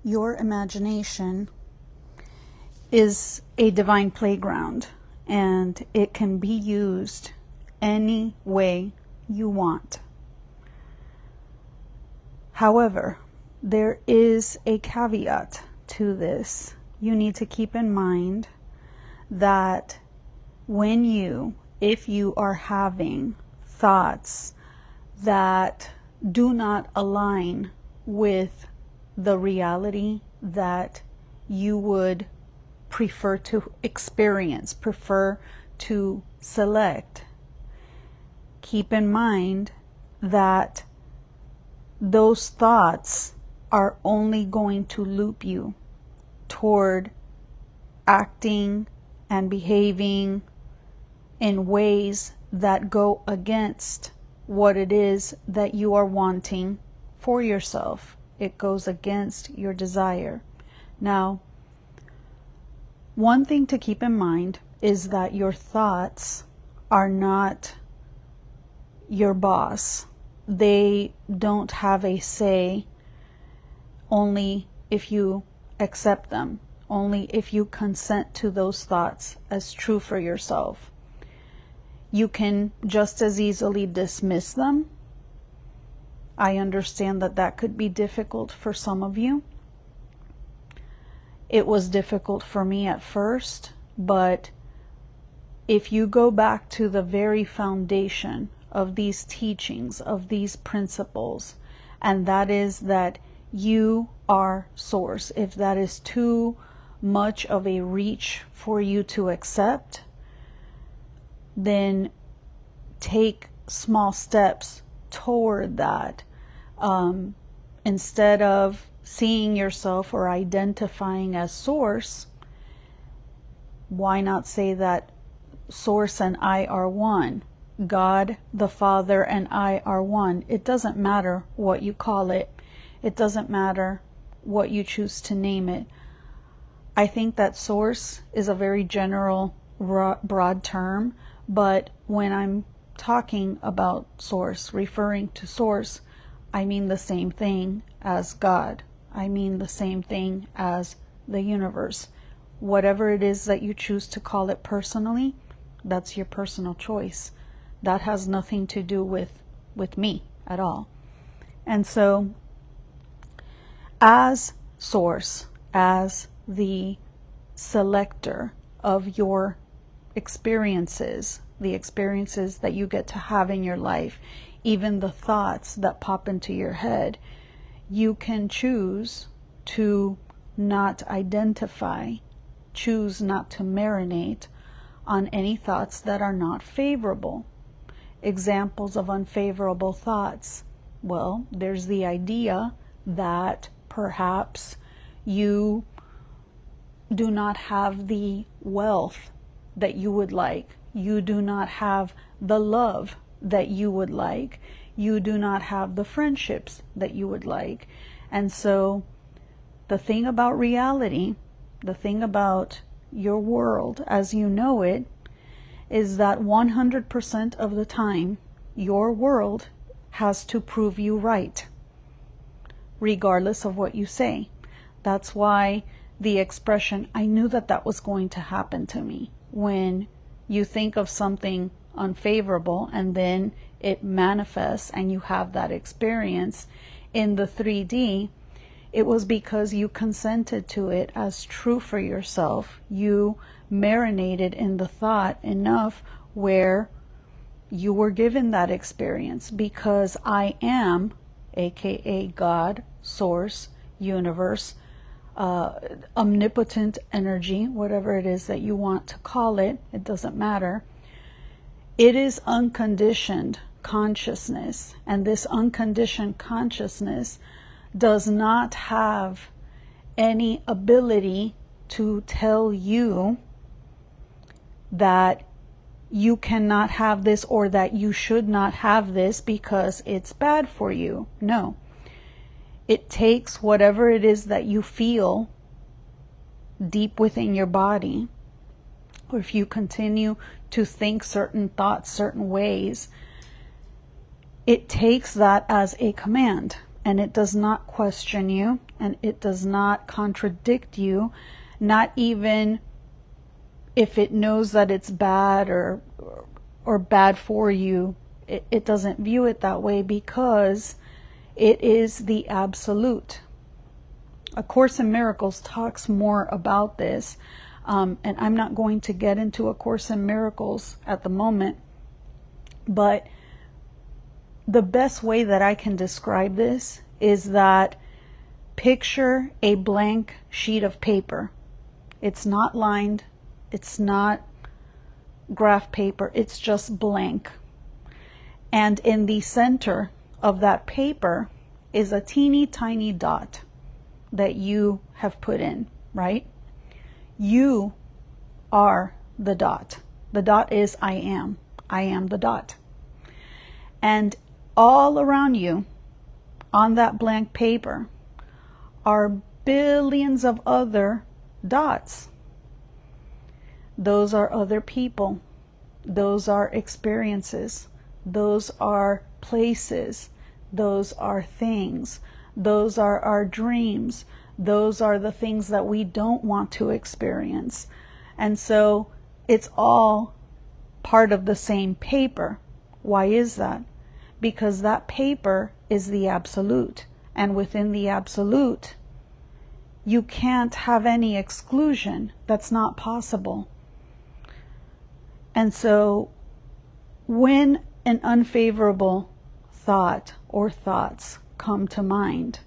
your imagination is a divine playground, and it can be used any way you want. However, there is a caveat to this. You need to keep in mind that if you are having thoughts that do not align with the reality that you would prefer to experience, prefer to select, keep in mind that those thoughts are only going to loop you toward acting and behaving in ways that go against what it is that you are wanting for yourself. It goes against your desire. Now, one thing to keep in mind is that your thoughts are not your boss. They don't have a say only if you accept them, only if you consent to those thoughts as true for yourself. You can just as easily dismiss them. I understand that that could be difficult for some of you. It was difficult for me at first, but if you go back to the very foundation of these teachings, of these principles, and that is that you are source, if that is too much of a reach for you to accept, then take small steps toward that. Instead of seeing yourself or identifying as source, why not say that source and I are one? God, the Father, and I are one. It doesn't matter what you call it. It doesn't matter what you choose to name it. I think that source is a very general, broad term, but when I'm talking about source, referring to source, I mean the same thing as God. I mean the same thing as the universe. Whatever it is that you choose to call it personally, that's your personal choice. That has nothing to do with me at all. And so, as source, as the selector of your experiences, the experiences that you get to have in your life, even the thoughts that pop into your head, you can choose to not identify, choose not to marinate on any thoughts that are not favorable. Examples of unfavorable thoughts. Well, there's the idea that perhaps you do not have the wealth that you would like. You do not have the love that you would like. You do not have the friendships that you would like. And so the thing about reality, the thing about your world as you know it, is that 100% of the time, your world has to prove you right, regardless of what you say. That's why the expression, I knew that that was going to happen to me. When you think of something unfavorable and then it manifests and you have that experience in the 3D, it was because you consented to it as true for yourself. You marinated in the thought enough where you were given that experience, because I am, aka God, source, universe, omnipotent energy, whatever it is that you want to call it, it doesn't matter. It is unconditioned consciousness, and this unconditioned consciousness does not have any ability to tell you that you cannot have this or that you should not have this because it's bad for you. No. It takes whatever it is that you feel deep within your body, or if you continue to think certain thoughts certain ways, it takes that as a command. and it does not question you, and it does not contradict you, not even if it knows that it's bad or bad for you. It doesn't view it that way because it is the absolute. A Course in Miracles talks more about this, and I'm not going to get into A Course in Miracles at the moment, but the best way that I can describe this is that picture a blank sheet of paper. It's not lined, it's not graph paper, it's just blank. And in the center of that paper is a teeny tiny dot that you have put in, right? You are the dot. The dot is I am. I am the dot. And all around you on that blank paper are billions of other dots. Those are other people. Those are experiences. Those are places. Those are things. Those are our dreams. Those are the things that we don't want to experience. And so it's all part of the same paper. Why is that? Because that paper is the absolute. And within the absolute, you can't have any exclusion. That's not possible. And so when an unfavorable thought or thoughts come to mind,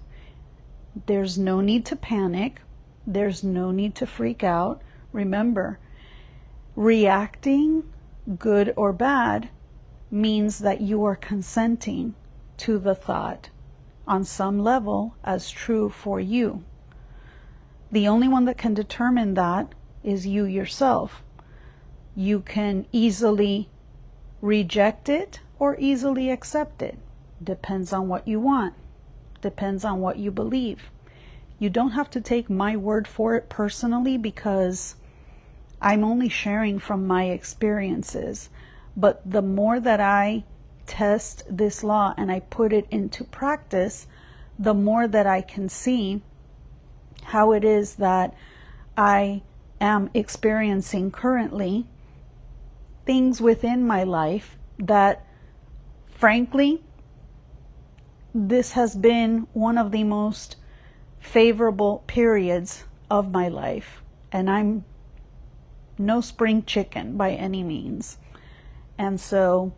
there's no need to panic. There's no need to freak out. Remember, reacting, good or bad, means that you are consenting to the thought on some level as true for you. The only one that can determine that is you yourself. You can easily reject it or easily accept it. Depends on what you want. Depends on what you believe. You don't have to take my word for it personally, because I'm only sharing from my experiences. But the more that I test this law and I put it into practice, the more that I can see how it is that I am experiencing currently things within my life that, frankly, this has been one of the most favorable periods of my life. And I'm no spring chicken by any means. And so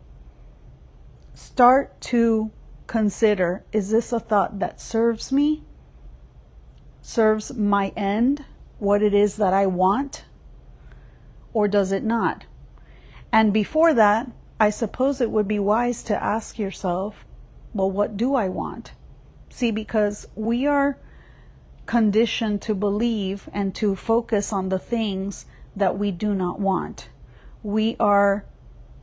start to consider, is this a thought that serves me? Serves my end, what it is that I want? Or does it not? And before that, I suppose it would be wise to ask yourself, well, what do I want? See, because we are conditioned to believe and to focus on the things that we do not want. We are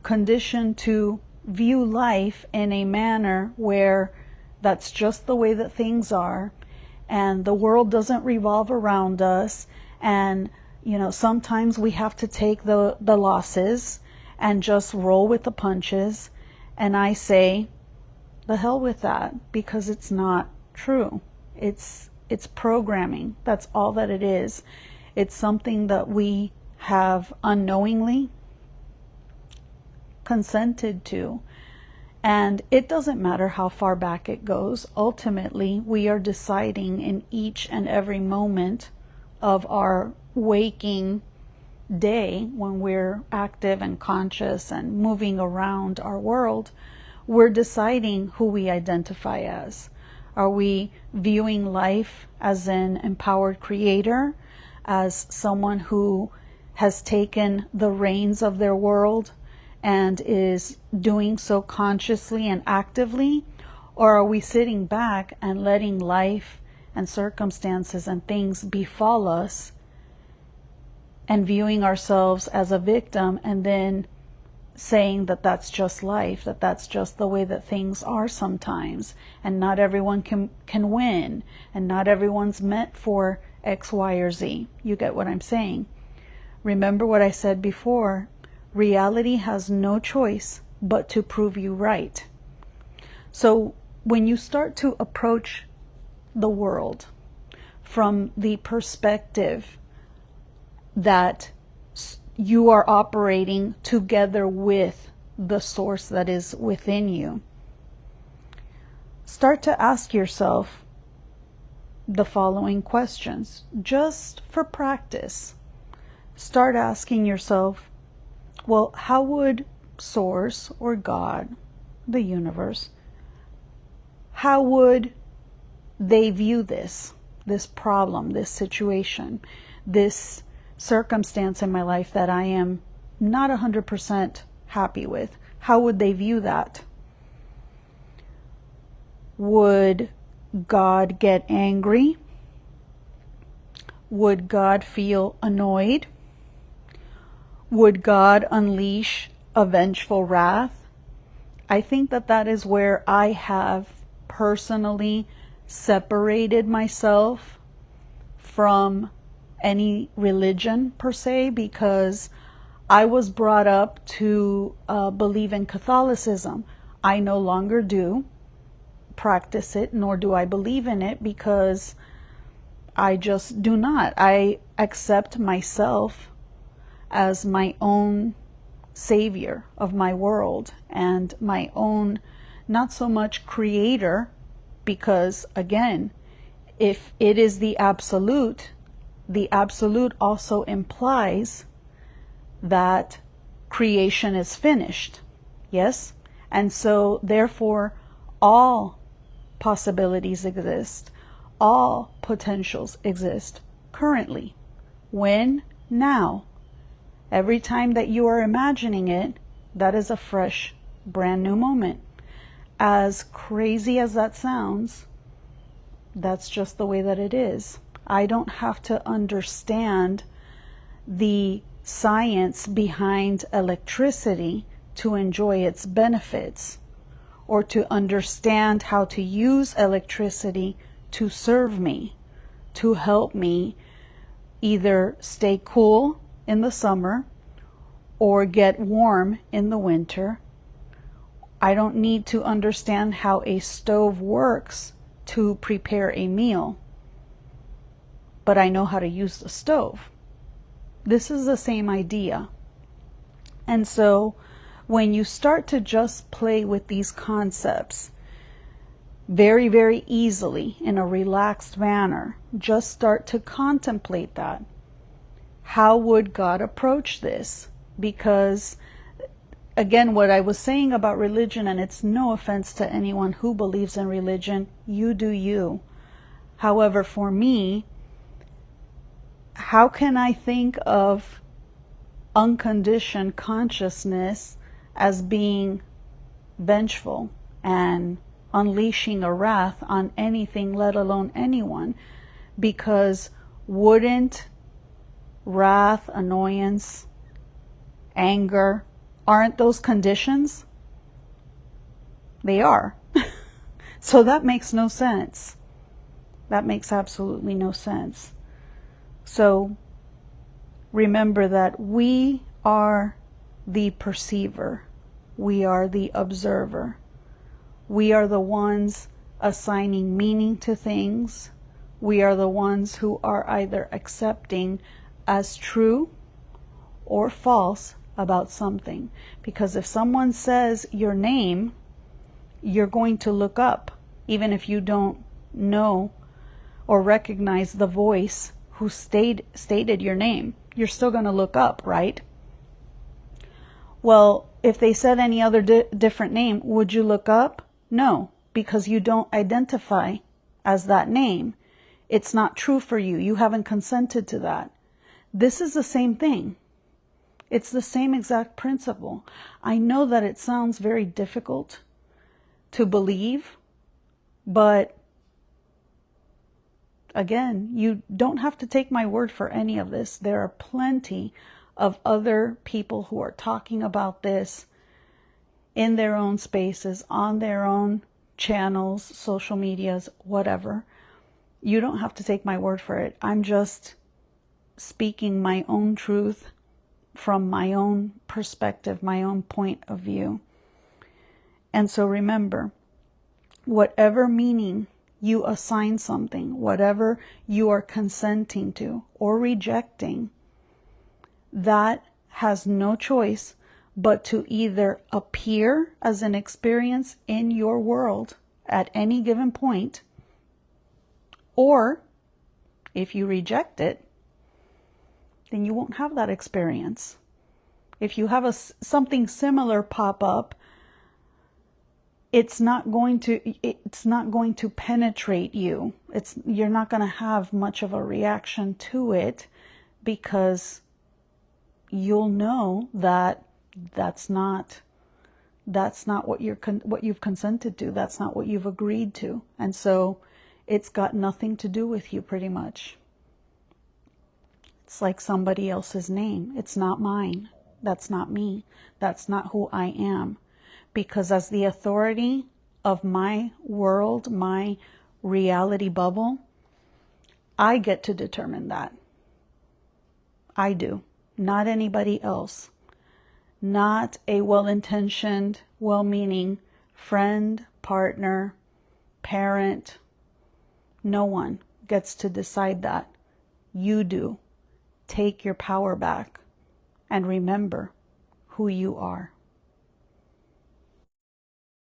conditioned to view life in a manner where that's just the way that things are, and the world doesn't revolve around us, and sometimes we have to take the losses and just roll with the punches. And I say, the hell with that, because it's not true. It's programming. That's all that it is. It's something that we have unknowingly consented to. And it doesn't matter how far back it goes. Ultimately, we are deciding in each and every moment of our waking day, when we're active and conscious and moving around our world, we're deciding who we identify as. Are we viewing life as an empowered creator, as someone who has taken the reins of their world and is doing so consciously and actively? Or are we sitting back and letting life and circumstances and things befall us and viewing ourselves as a victim, and then saying that that's just life, that that's just the way that things are sometimes, and not everyone can win, and not everyone's meant for X, Y, or Z. You get what I'm saying? Remember what I said before. Reality has no choice but to prove you right. So when you start to approach the world from the perspective that you are operating together with the source that is within you, start to ask yourself the following questions, just for practice. Start asking yourself, well, how would Source or God, the universe, how would they view this problem, this situation, this circumstance in my life that I am not 100% happy with? How would they view that? Would God get angry? Would God feel annoyed? Would God unleash a vengeful wrath? I think that that is where I have personally separated myself from any religion per se, because I was brought up to believe in Catholicism. I no longer do practice it, nor do I believe in it, because I just do not. I accept myself as my own savior of my world and my own, not so much creator, because again, if it is the absolute also implies that creation is finished. Yes? And so therefore all possibilities exist, all potentials exist currently. When? Now. Every time that you are imagining it, that is a fresh, brand new moment. As crazy as that sounds, that's just the way that it is. I don't have to understand the science behind electricity to enjoy its benefits, or to understand how to use electricity to serve me, to help me either stay cool in the summer or get warm in the winter. I don't need to understand how a stove works to prepare a meal, but I know how to use the stove. This is the same idea. And so when you start to just play with these concepts very, very easily in a relaxed manner, just start to contemplate that. How would God approach this? Because again, what I was saying about religion, and it's no offense to anyone who believes in religion, you do you. However, for me, how can I think of unconditioned consciousness as being vengeful and unleashing a wrath on anything, let alone anyone? Because wouldn't wrath, annoyance, anger, aren't those conditions? They are. So that makes no sense. That makes absolutely no sense. So remember that we are the perceiver. We are the observer. We are the ones assigning meaning to things. We are the ones who are either accepting as true or false about something. Because if someone says your name, you're going to look up, even if you don't know or recognize the voice who stated your name. You're still going to look up, right? Well, if they said any other different name, would you look up? No, because you don't identify as that name. It's not true for you. You haven't consented to that. This is the same thing. It's the same exact principle. I know that it sounds very difficult to believe, but again, you don't have to take my word for any of this. There are plenty of other people who are talking about this in their own spaces, on their own channels, social medias, whatever. You don't have to take my word for it. I'm just speaking my own truth from my own perspective, my own point of view. And so remember, whatever meaning you assign something, whatever you are consenting to or rejecting, that has no choice but to either appear as an experience in your world at any given point, or if you reject it, then you won't have that experience. If you have something similar pop up, it's not going to penetrate you. You're not going to have much of a reaction to it, because you'll know that that's not what you've consented to. That's not what you've agreed to. And so it's got nothing to do with you, pretty much. It's like somebody else's name. It's not mine. That's not me. That's not who I am. Because as the authority of my world, my reality bubble, I get to determine that. I do. Not anybody else. Not a well-intentioned, well-meaning friend, partner, parent. No one gets to decide that. You do. Take your power back and remember who you are.